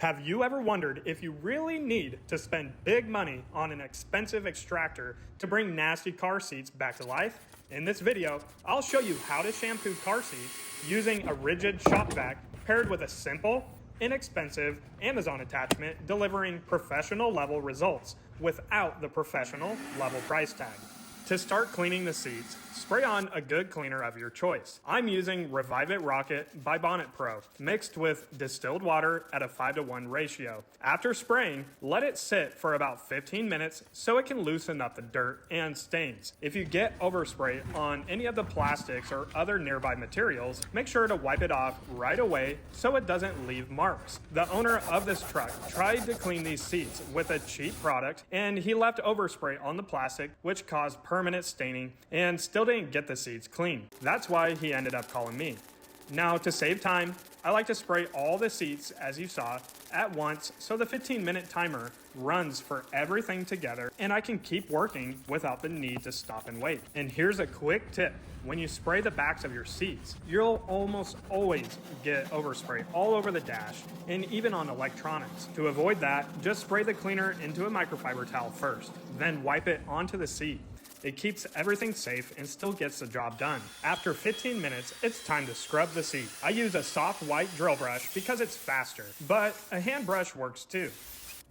Have you ever wondered if you really need to spend big money on an expensive extractor to bring nasty car seats back to life? In this video, I'll show you how to shampoo car seats using a Ridgid shop vac paired with a simple, inexpensive Amazon attachment delivering professional level results without the professional level price tag. To start cleaning the seats, spray on a good cleaner of your choice. I'm using Revive It Rocket by Bonnet Pro, mixed with distilled water at a 5:1 ratio. After spraying, let it sit for about 15 minutes so it can loosen up the dirt and stains. If you get overspray on any of the plastics or other nearby materials, make sure to wipe it off right away so it doesn't leave marks. The owner of this truck tried to clean these seats with a cheap product and he left overspray on the plastic, which caused permanent staining and still didn't get the seats clean. That's why he ended up calling me. Now, to save time, I like to spray all the seats, as you saw, at once so the 15-minute timer runs for everything together and I can keep working without the need to stop and wait. And here's a quick tip. When you spray the backs of your seats, you'll almost always get overspray all over the dash and even on electronics. To avoid that, just spray the cleaner into a microfiber towel first, then wipe it onto the seat. It keeps everything safe and still gets the job done. After 15 minutes, it's time to scrub the seat. I use a soft white drill brush because it's faster, but a hand brush works too.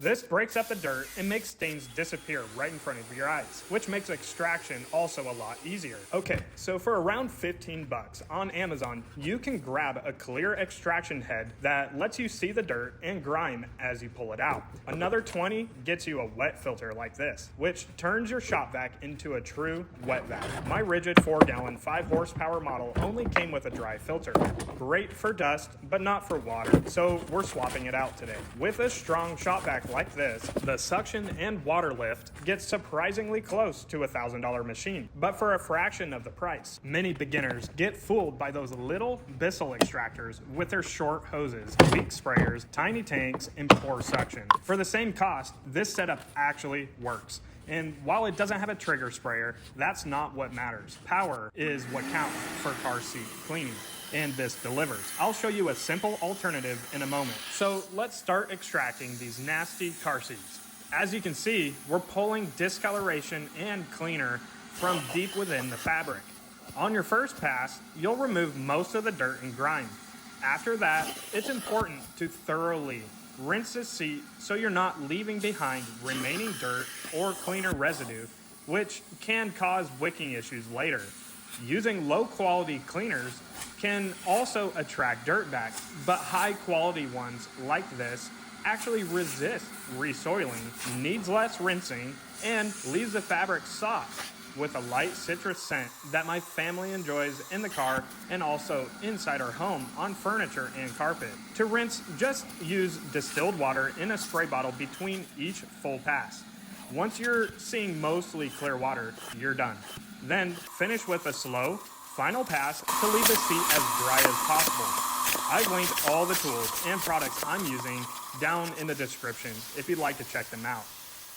This breaks up the dirt and makes stains disappear right in front of your eyes, which makes extraction also a lot easier. Okay, so for around 15 bucks on Amazon, you can grab a clear extraction head that lets you see the dirt and grime as you pull it out. Another 20 gets you a wet filter like this, which turns your shop vac into a true wet vac. My Ridgid 4-gallon 5 horsepower model only came with a dry filter. Great for dust, but not for water, so we're swapping it out today. With a strong shop vac like this, the suction and water lift gets surprisingly close to a $1,000 machine, but for a fraction of the price. Many beginners get fooled by those little Bissell extractors with their short hoses, weak sprayers, tiny tanks, and poor suction. For the same cost, this setup actually works. And while it doesn't have a trigger sprayer, that's not what matters. Power is what counts for car seat cleaning. And this delivers. I'll show you a simple alternative in a moment. So let's start extracting these nasty car seats. As you can see, we're pulling discoloration and cleaner from deep within the fabric. On your first pass, you'll remove most of the dirt and grime. After that, it's important to thoroughly rinse the seat so you're not leaving behind remaining dirt or cleaner residue, which can cause wicking issues later. Using low-quality cleaners can also attract dirt back, but high-quality ones like this actually resist resoiling, needs less rinsing, and leaves the fabric soft with a light citrus scent that my family enjoys in the car and also inside our home on furniture and carpet. To rinse, just use distilled water in a spray bottle between each full pass. Once you're seeing mostly clear water, you're done. Then finish with a slow, final pass to leave the seat as dry as possible. I've linked all the tools and products I'm using down in the description if you'd like to check them out.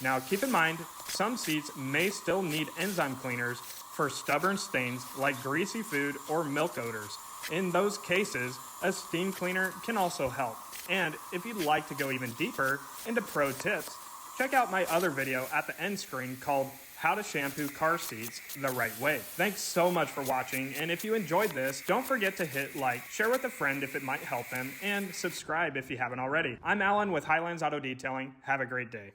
Now keep in mind, some seats may still need enzyme cleaners for stubborn stains like greasy food or milk odors. In those cases, a steam cleaner can also help. And if you'd like to go even deeper into pro tips, check out my other video at the end screen called How to Shampoo Car Seats the Right Way. Thanks so much for watching, and if you enjoyed this, don't forget to hit like, share with a friend if it might help them, and subscribe if you haven't already. I'm Alan with Highlands Auto Detailing. Have a great day.